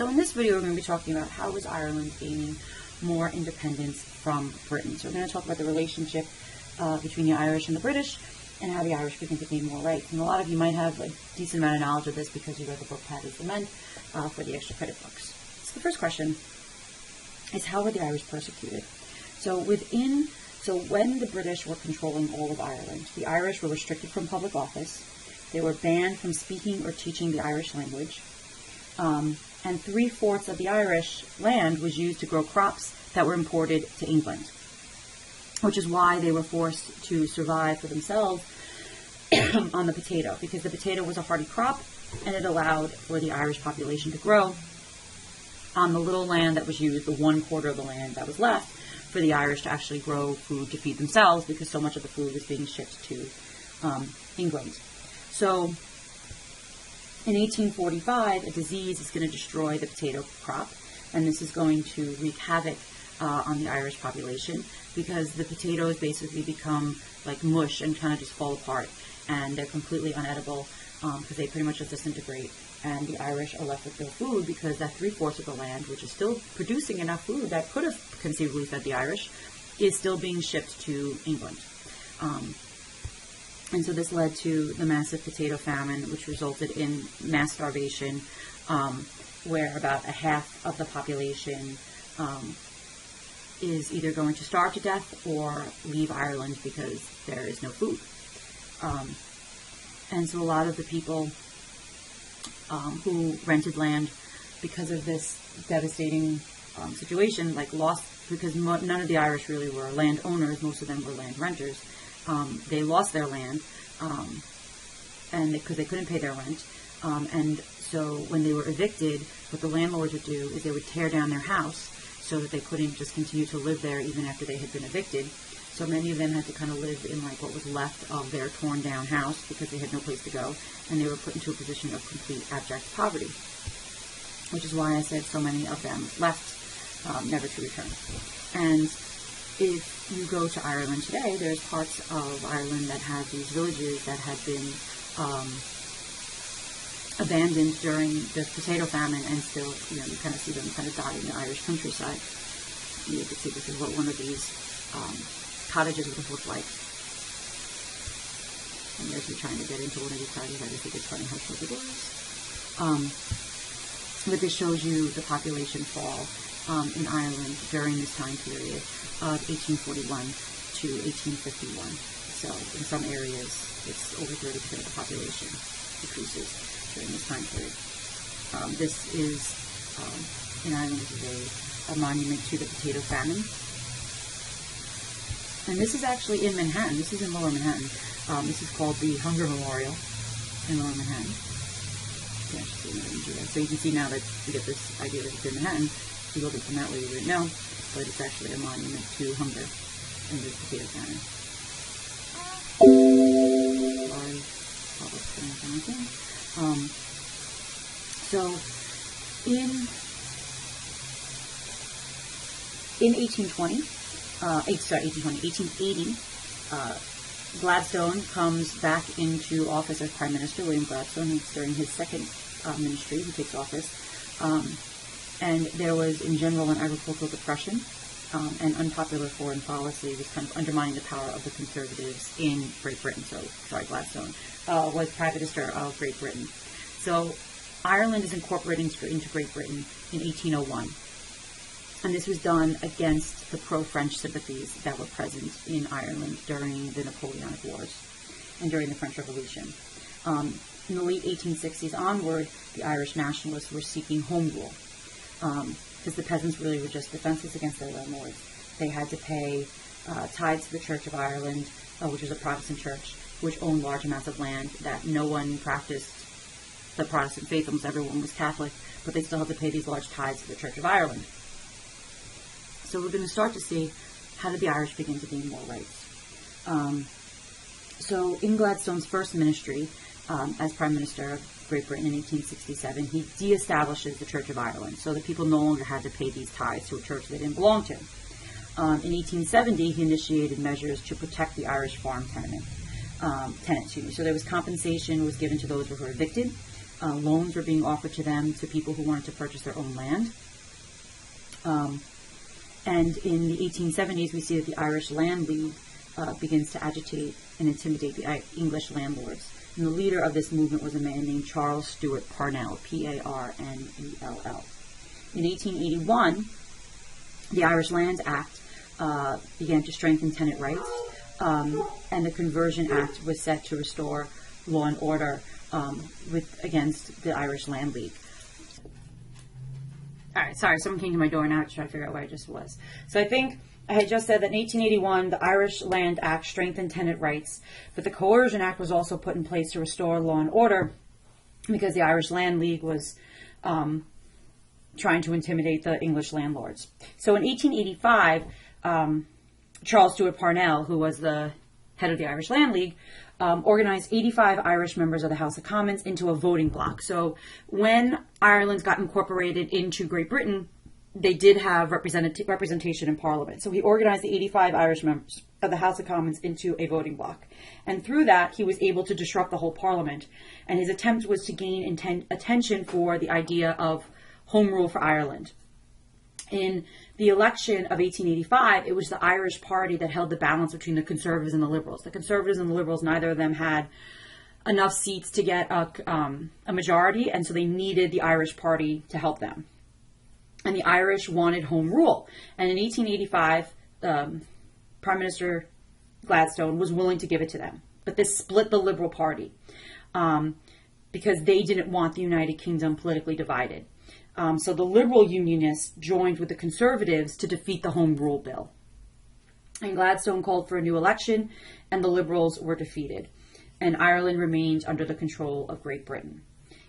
So in this video, we're going to be talking about how was Ireland gaining more independence from Britain. So we're going to talk about the relationship between the Irish and the British, and how the Irish began to gain more rights. And a lot of you might have a decent amount of knowledge of this because you read the book Paddy's Lament for the extra credit books. So the first question is, how were the Irish persecuted? So when the British were controlling all of Ireland, the Irish were restricted from public office. They were banned from speaking or teaching the Irish language. And 3/4 of the Irish land was used to grow crops that were imported to England, which is why they were forced to survive for themselves on the potato, because the potato was a hardy crop and it allowed for the Irish population to grow on the little land that was used, the 1/4 of the land that was left, for the Irish to actually grow food to feed themselves, because so much of the food was being shipped to England. So in 1845, a disease is going to destroy the potato crop, and this is going to wreak havoc on the Irish population, because the potatoes basically become like mush and kind of just fall apart, and they're completely unedible because they pretty much just disintegrate, and the Irish are left with no food, because that 3/4 of the land, which is still producing enough food that could have conceivably fed the Irish, is still being shipped to England. And so this led to the massive potato famine, which resulted in mass starvation, where about a half of the population is either going to starve to death or leave Ireland because there is no food. And so a lot of the people who rented land because of this devastating situation, lost, because none of the Irish really were landowners, most of them were land renters. They lost their land, and because they couldn't pay their rent, and so when they were evicted, what the landlords would do is they would tear down their house so that they couldn't just continue to live there even after they had been evicted. So many of them had to kind of live in what was left of their torn down house, because they had no place to go, and they were put into a position of complete abject poverty, which is why I said so many of them left, never to return. And if you go to Ireland today, there's parts of Ireland that have these villages that had been abandoned during the potato famine, and still, you kind of see them kind of dotting the Irish countryside. You can see this is what one of these cottages would have looked like. And there's me trying to get into one of these cottages. I just think it's funny how close it was. But this shows you the population fall in Ireland during this time period of 1841 to 1851. So in some areas, it's over 30% of the population decreases during this time period. This is, in Ireland, this is a monument to the potato famine. And this is actually in Manhattan. This is in Lower Manhattan. This is called the Hunger Memorial in Lower Manhattan. Yeah, so you can see now that you get this idea that it's in Manhattan. If you look at it from that way, you wouldn't know, but it's actually a monument to hunger in the potato famine. So in 1880, Gladstone comes back into office as Prime Minister, William Gladstone. It's during his second ministry he takes office. And there was, in general, an agricultural depression, and unpopular foreign policy was kind of undermining the power of the Conservatives in Great Britain. So, Gladstone was Prime Minister of Great Britain. So Ireland is incorporating into Great Britain in 1801. And this was done against the pro-French sympathies that were present in Ireland during the Napoleonic Wars and during the French Revolution. In the late 1860s onward, the Irish nationalists were seeking home rule, because the peasants really were just defenseless against their landlords. They had to pay tithes to the Church of Ireland, which was a Protestant church, which owned large amounts of land that no one practiced the Protestant faith. Almost everyone was Catholic, but they still had to pay these large tithes to the Church of Ireland. So we're going to start to see, how did the Irish begin to gain more rights? So in Gladstone's first ministry as Prime Minister of Great Britain in 1867, he de-establishes the Church of Ireland, so that people no longer had to pay these tithes to a church they didn't belong to. In 1870, he initiated measures to protect the Irish farm tenants. So there was compensation was given to those who were evicted. Loans were being offered to them, to people who wanted to purchase their own land. And in the 1870s, we see that the Irish Land League begins to agitate and intimidate the English landlords. And the leader of this movement was a man named Charles Stewart Parnell, Parnell. In 1881, the Irish Land Act began to strengthen tenant rights, and the Conversion Act was set to restore law and order against the Irish Land League. All right, sorry, someone came to my door now to try to figure out where I just was. So I think I had just said that in 1881, the Irish Land Act strengthened tenant rights, but the Coercion Act was also put in place to restore law and order because the Irish Land League was trying to intimidate the English landlords. So in 1885, Charles Stewart Parnell, who was the head of the Irish Land League, organized 85 Irish members of the House of Commons into a voting bloc. So when Ireland got incorporated into Great Britain, they did have representation in Parliament. So he organized the 85 Irish members of the House of Commons into a voting bloc. And through that, he was able to disrupt the whole Parliament. And his attempt was to gain attention for the idea of home rule for Ireland. In the election of 1885, it was the Irish Party that held the balance between the Conservatives and the Liberals. The Conservatives and the Liberals, neither of them had enough seats to get a majority, and so they needed the Irish Party to help them. And the Irish wanted home rule. And in 1885, Prime Minister Gladstone was willing to give it to them. But this split the Liberal Party because they didn't want the United Kingdom politically divided. So the Liberal Unionists joined with the Conservatives to defeat the Home Rule Bill. And Gladstone called for a new election, and the Liberals were defeated. And Ireland remained under the control of Great Britain.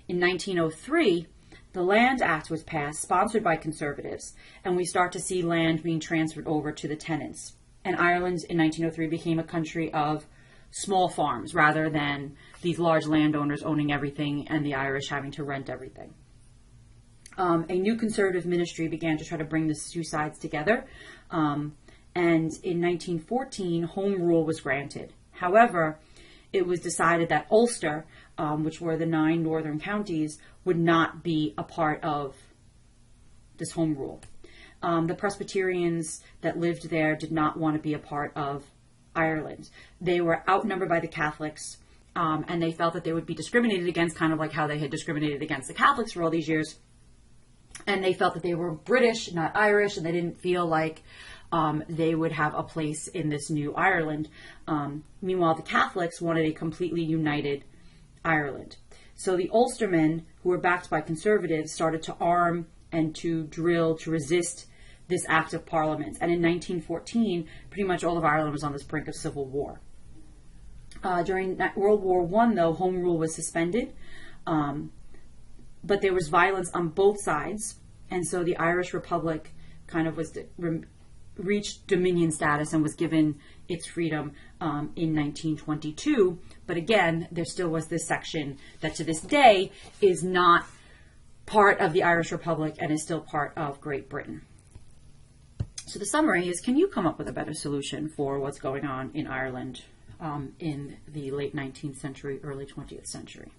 In 1903, the Land Act was passed, sponsored by Conservatives, and we start to see land being transferred over to the tenants. And Ireland in 1903 became a country of small farms rather than these large landowners owning everything and the Irish having to rent everything. A new conservative ministry began to try to bring the two sides together. And in 1914, home rule was granted. However, it was decided that Ulster, which were the 9 northern counties, would not be a part of this home rule. The Presbyterians that lived there did not want to be a part of Ireland. They were outnumbered by the Catholics, and they felt that they would be discriminated against, kind of like how they had discriminated against the Catholics for all these years. And they felt that they were British, not Irish, and they didn't feel like they would have a place in this new Ireland. Meanwhile, the Catholics wanted a completely united Ireland. So the Ulstermen, who were backed by Conservatives, started to arm and to drill to resist this Act of Parliament. And in 1914, pretty much all of Ireland was on the brink of civil war. During World War I, though, home rule was suspended. But there was violence on both sides, and so the Irish Republic kind of reached dominion status and was given its freedom in 1922. But again, there still was this section that to this day is not part of the Irish Republic and is still part of Great Britain. So the summary is, can you come up with a better solution for what's going on in Ireland in the late 19th century, early 20th century?